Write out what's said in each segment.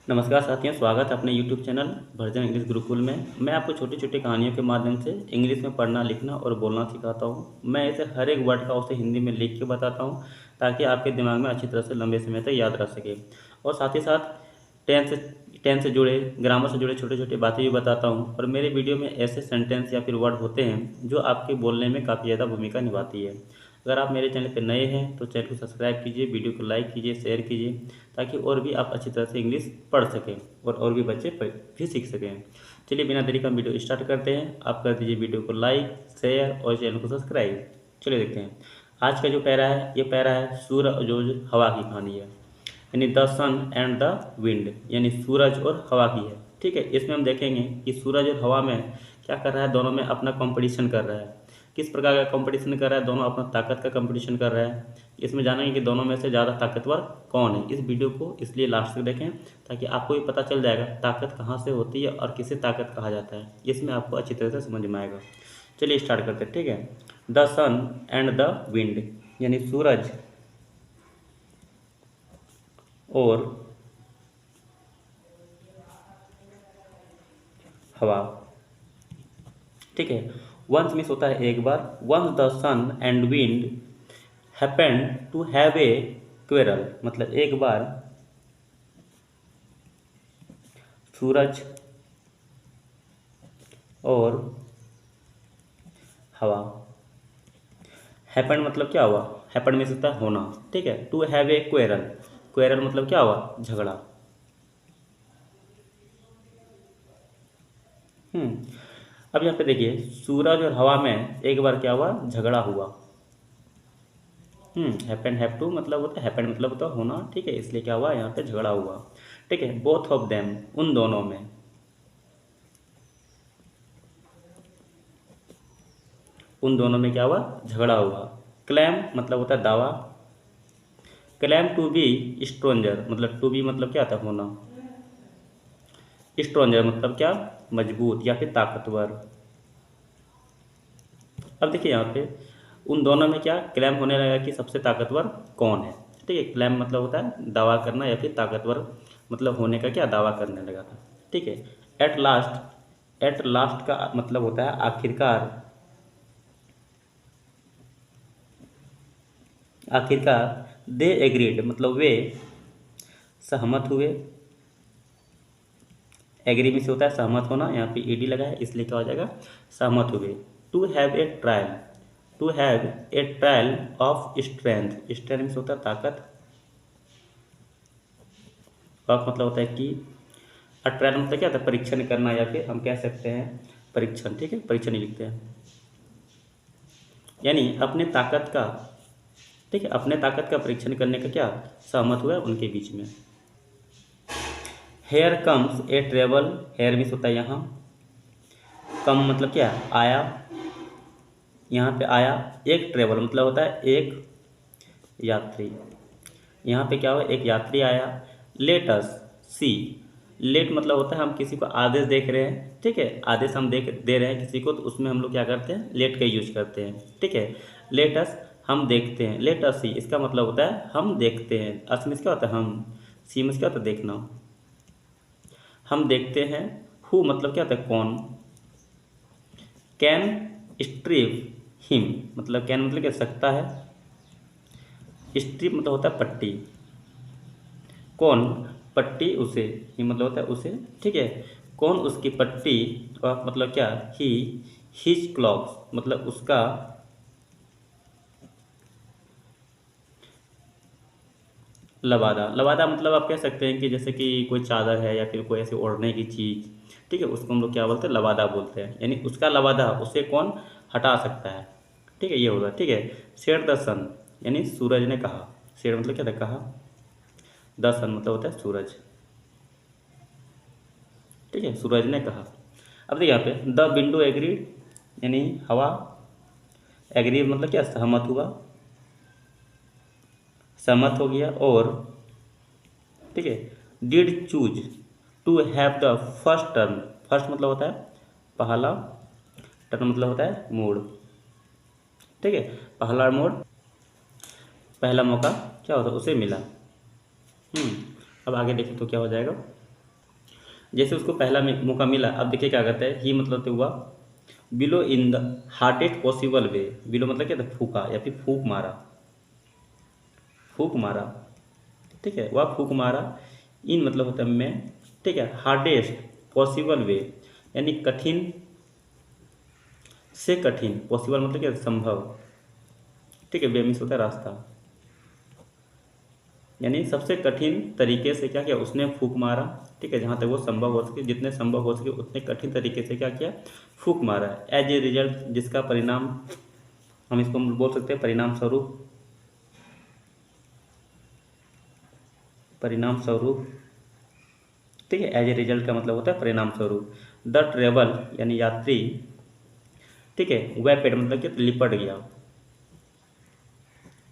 नमस्कार साथियों, स्वागत है अपने YouTube channel version English Gurukul में। मैं आपको छोटी छोटी कहानियों के माध्यम से इंग्लिश में पढ़ना, लिखना और बोलना सिखाता हूँ। मैं इसे हर एक वर्ड का उसे हिंदी में लिख के बताता हूँ ताकि आपके दिमाग में अच्छी तरह से लंबे समय तक याद रह सके। और साथ ही साथ टेंस टेंस से जुड़े, ग्रामर से जुड़े छोटे छोटे बातें भी बताता हूँ। और मेरे वीडियो में ऐसे सेंटेंस या फिर वर्ड होते हैं जो आपके बोलने में काफ़ी ज़्यादा भूमिका निभाती है। अगर आप मेरे चैनल पर नए हैं तो चैनल को सब्सक्राइब कीजिए, वीडियो को लाइक कीजिए, शेयर कीजिए ताकि और भी आप अच्छी तरह से इंग्लिश पढ़ सकें और भी बच्चे भी सीख सकें। चलिए बिना देरी का वीडियो स्टार्ट करते हैं। आप कर दीजिए वीडियो को लाइक, शेयर और चैनल को सब्सक्राइब। चलिए देखते हैं आज का जो पैरा है। ये पैरा है सूरज और हवा की कहानी है, यानी the sun and the wind, यानी सूरज और हवा की है। ठीक है, इसमें हम देखेंगे कि सूरज और हवा में क्या कर रहा है, दोनों में अपना कंपटीशन कर रहा है। किस प्रकार का कंपटीशन कर रहा है, दोनों अपना ताकत का कंपटीशन कर रहा है। इसमें जानेंगे कि दोनों में से ज़्यादा ताकतवर कौन है। इस वीडियो को इसलिए लास्ट तक देखें ताकि आपको भी पता चल जाएगा ताकत कहाँ से होती है और किसे ताकत कहा जाता है। इसमें आपको अच्छी तरह से समझ में आएगा। चलिए स्टार्ट करते हैं। ठीक है, the sun and the wind, यानी सूरज और हवा। ठीक है, वंस मिस होता है एक बार। Once the sun and wind happened to have a quarrel, मतलब एक बार सूरज और हवा। हैपन मतलब क्या हुआ, हैपन में सकता है होना। ठीक है, to have a quarrel, quarrel मतलब क्या हुआ, झगड़ा। अब यहाँ पे देखिए सूरज और हवा में एक बार क्या हुआ, झगड़ा हुआ। हैपन हैव टू मतलब होता है, हैपन मतलब होता है होना। ठीक है, इसलिए क्या हुआ, यहाँ पे झगड़ा हुआ। ठीक है, बोथ ऑफ देम, उन दोनों में। उन दोनों में क्या हुआ, झगड़ा हुआ। क्लेम मतलब होता है दावा। क्लेम टू बी स्ट्रोंजर, मतलब टू बी मतलब क्या था, होना। स्ट्रोंजर मतलब क्या, मजबूत या फिर ताकतवर। अब देखिए यहाँ पे उन दोनों में क्या क्लेम होने लगा कि सबसे ताकतवर कौन है। ठीक है, क्लेम मतलब होता है दावा करना या फिर ताकतवर मतलब होने का क्या दावा करने लगा था। ठीक है, एट लास्ट, एट लास्ट का मतलब होता है आखिरकार। आखिरकार दे एग्रीड मतलब वे सहमत हुए। एग्री में से होता है सहमत होना, यहाँ पे ईडी लगा है इसलिए क्या हो जाएगा, सहमत हुए। To have a trial, to have a trial of strength, strength से होता है ताकत। ऑफ मतलब होता है कि, और ट्रायल मतलब क्या होता है, परीक्षण करना या फिर हम कह सकते हैं परीक्षण। ठीक है, परीक्षण ही लिखते हैं, यानी अपने ताकत का। ठीक है, अपने ताकत का परीक्षण करने का क्या सहमत हुआ उनके बीच में। Here comes a travel, here मिस होता है यहाँ। कम मतलब क्या, आया। यहाँ पे आया। एक ट्रेवल मतलब होता है एक यात्री। यहाँ पे क्या हुआ, एक यात्री आया। लेट अस सी, लेट मतलब होता है हम किसी को आदेश देख रहे हैं। ठीक है, आदेश हम दे रहे हैं किसी को, तो उसमें हम लोग क्या करते हैं, लेट का यूज करते हैं। ठीक है, लेट अस हम देखते हैं। लेट अस सी इसका मतलब होता है हम देखते हैं। अस में क्या होता है हम, सी में क्या होता है देखना। हम देखते हैं। हु मतलब क्या होता है कौन। कैन स्ट्रिप हिम, मतलब कैन मतलब क्या सकता है। स्ट्रिप मतलब होता है पट्टी। कौन, पट्टी उसे, ही मतलब होता है उसे। ठीक है, कौन उसकी पट्टी, और मतलब क्या, ही हिज क्लॉक्स मतलब उसका लबादा। लबादा मतलब आप कह सकते हैं कि जैसे कि कोई चादर है या फिर कोई ऐसी ओढ़ने की चीज़। ठीक है, उसको हम लोग क्या बोलते हैं, लबादा बोलते हैं, यानी उसका लबादा उसे कौन हटा सकता है। ठीक है, ये होगा। ठीक है, शेर द सन, यानी सूरज ने कहा। शेर मतलब क्या था, कहा। द सन मतलब होता है सूरज। ठीक है, सूरज ने कहा। अब देखिए यहाँ पे द विंडो एग्रीड, यानी हवा। एग्री मतलब क्या, सहमत हुआ, सहमत हो गया। और ठीक है, did choose to have the first turn, first मतलब होता है पहला, टर्न मतलब होता है मोड़। ठीक है, पहला मोड़, पहला मौका क्या होता है उसे मिला। अब आगे देखें तो क्या हो जाएगा, जैसे उसको पहला मौका मिला, अब देखिए क्या करता है, ही मतलब तो हुआ below in the hardest possible way. Below मतलब क्या था, फूका या फिर फूक मारा, फूक मारा, ठीक है, वह फूक मारा। इन मतलब होता है में, ठीक है, हार्डेस्ट पॉसिबल वे यानी कठिन से कठिन, पॉसिबल मतलब क्या, संभव, ठीक है, वे मीन्स होता है रास्ता, यानी सबसे कठिन तरीके से क्या किया उसने फूक मारा, ठीक है, जहाँ तक वो संभव हो सके, जितने संभव हो सके उतने कठिन तरीके से क्या किया, फूक मारा। एज ए रिजल्ट, जिसका परिणाम हम इसको बोल सकते हैं परिणाम स्वरूप, परिणाम स्वरूप, ठीक है, एज ए रिजल्ट का मतलब होता है परिणाम स्वरूप। द ट्रेवल यानी यात्री, ठीक है, वह पेड़ मतलब कि लिपट गया,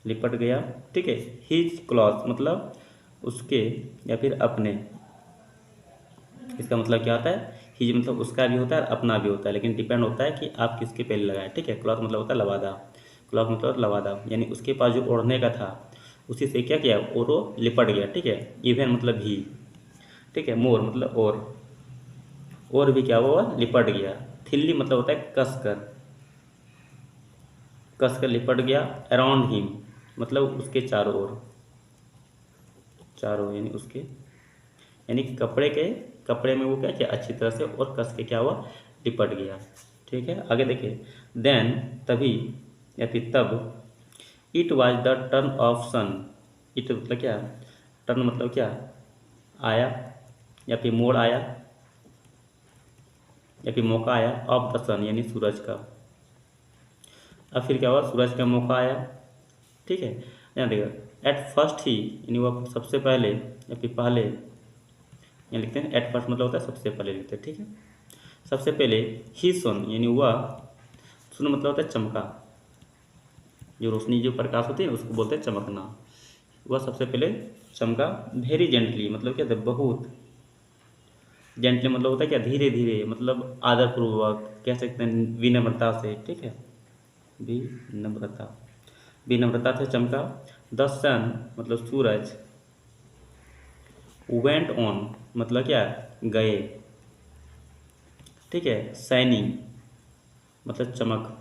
लिपट गया, ठीक है। हिज क्लॉथ मतलब उसके या फिर अपने, इसका मतलब क्या होता है, हिज मतलब उसका भी होता है अपना भी होता है, लेकिन डिपेंड होता है कि आप किसके पहले लगाएं, ठीक है। क्लॉथ मतलब होता है लवादा, क्लॉथ मतलब लवादा, यानी उसके पास जो ओढ़ने का था उसी से क्या किया, और वो लिपट गया, ठीक है। इवन मतलब भी, ठीक है। मोर मतलब और भी क्या हुआ, लिपट गया। थिल्ली मतलब होता है कसकर, कसकर लिपट गया। अराउंड हिम मतलब उसके चारों ओर, चारों यानी उसके, यानी कपड़े में वो क्या किया अच्छी तरह से और कस के क्या हुआ, लिपट गया, ठीक है। आगे देखिए, देन तभी या फिर तब, it was the turn of sun, it मतलब क्या, टर्न मतलब क्या, आया या फिर मोड़ आया या फिर मौका आया, ऑफ द सन यानी सूरज का। अब फिर क्या हुआ, सूरज का मौका आया, ठीक है। यहाँ देखिए, एट फर्स्ट ही यानी वह सबसे पहले या फिर पहले, यहाँ लिखते हैं एट फर्स्ट मतलब होता है सबसे पहले लिखते हैं, ठीक है। सबसे पहले ही सन यानी वह, सन मतलब होता है चमका, जो रोशनी जो प्रकाश होती है उसको बोलते हैं चमकना। वह सबसे पहले चमका। वेरी जेंटली मतलब क्या था, बहुत जेंटली मतलब होता है क्या, धीरे धीरे, मतलब आदरपूर्वक कह सकते हैं, विनम्रता से, ठीक है, विनम्रता, विनम्रता से चमका। द सन मतलब सूरज, वेंट ऑन मतलब क्या, गए, ठीक है। शाइनिंग मतलब चमक,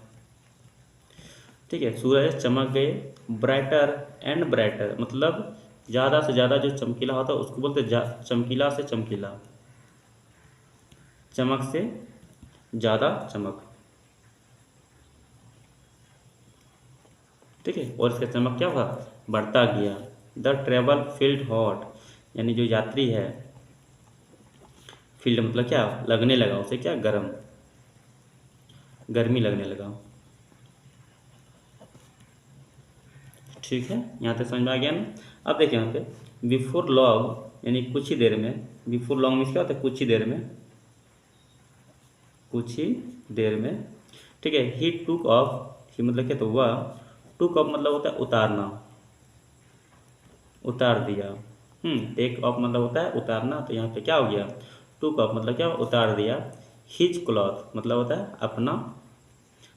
ठीक है, सूरज चमक गए। ब्राइटर एंड ब्राइटर मतलब ज़्यादा से ज़्यादा जो चमकीला होता है उसको बोलते हैं चमकीला से चमकीला, चमक से ज़्यादा चमक, ठीक है। और इसका चमक क्या हुआ, बढ़ता गया। द ट्रेवल फील्ड हॉट यानी जो यात्री है, फील्ड मतलब क्या, लगने लगा उसे क्या, गर्म, गर्मी लगने लगा, ठीक है। यहाँ तक समझ में आ गया ना। अब देखिए यहाँ पे बिफोर लॉन्ग यानी कुछ ही देर में, बिफोर लॉन्ग मीन्स क्या होता है, कुछ ही देर में, कुछ ही देर में, ठीक है। ही टुक ऑफ, ही मतलब क्या, तो वह, टुक ऑफ मतलब होता है उतारना, उतार दिया। टेक ऑफ मतलब होता है उतारना, तो यहाँ पे क्या हो गया, टुक ऑफ मतलब क्या, उतार दिया। हिज क्लॉथ मतलब होता है अपना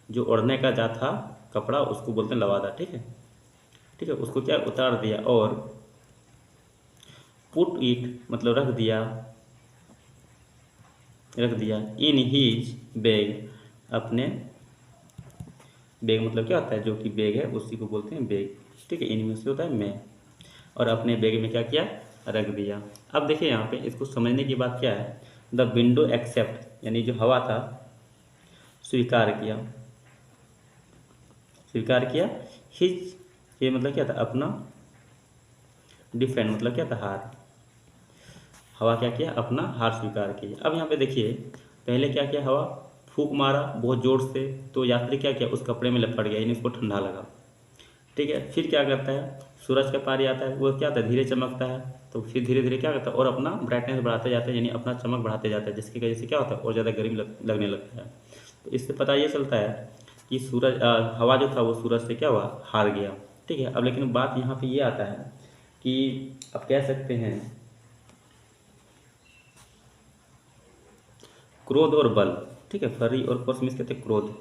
जो ओढ़ने का जा था कपड़ा, उसको बोलते हैं लवादा, ठीक है, ठीक है, उसको क्या उतार दिया। और पुट इट मतलब रख दिया, रख दिया। इन हीज बैग अपने, बैग मतलब क्या होता है, जो कि बैग है उसी को बोलते हैं बैग, ठीक है। इन में से होता है मैं, और अपने बैग में क्या किया, रख दिया। अब देखिए यहाँ पे इसको समझने की बात क्या है, द विंडो एक्सेप्ट यानी जो हवा था स्वीकार किया, स्वीकार किया। हिज ये मतलब क्या था, अपना, डिफेंड मतलब क्या था, हार, हवा क्या किया, अपना हार स्वीकार किया। अब यहाँ पे देखिए पहले क्या किया, हवा फूंक मारा बहुत ज़ोर से, तो यात्री क्या किया, उस कपड़े में लपट गया, यानी उसको ठंडा लगा, ठीक है। फिर क्या करता है, सूरज का पारी आता है, वो क्या होता है, धीरे चमकता है, तो फिर धीरे धीरे क्या करता है, और अपना ब्राइटनेस बढ़ाते जाता है, यानी अपना चमक बढ़ाते जाता है, जिसकी वजह से क्या होता है, और ज़्यादा गर्मी लगने लगता है। तो इससे पता ये चलता है कि हवा जो था वो सूरज से क्या हुआ, हार गया, ठीक है। अब लेकिन बात यहाँ पे ये आता है कि आप कह सकते हैं क्रोध और बल, ठीक है, फरी और फोर्स मीन्स कहते हैं क्रोध,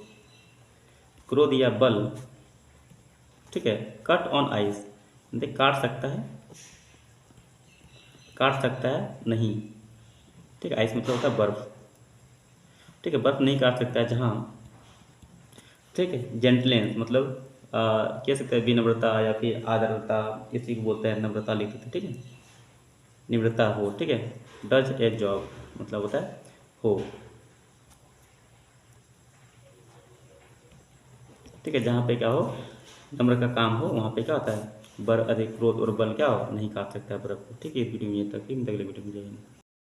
क्रोध या बल, ठीक है। कट ऑन आइस मतलब काट सकता है, काट सकता है नहीं, ठीक है। आइस मतलब होता है बर्फ़। ठीक है, बर्फ़ नहीं काट सकता है जहाँ, ठीक है। जेंटलेंस मतलब कह सकते हैं विनम्रता या फिर आदरता, इसी को बोलते हैं नम्रता लिखते थे, ठीक है। निम्रता हो, ठीक है। डज एक जॉब मतलब होता है हो, ठीक है। जहाँ पे क्या हो, नम्र का काम हो, वहाँ पे क्या होता है बर अधिक क्रोध और बल क्या हो नहीं काट सकता है बर्फ को, ठीक है। इस वीडियो में ये तक, अगले वीडियो में जाएंगे।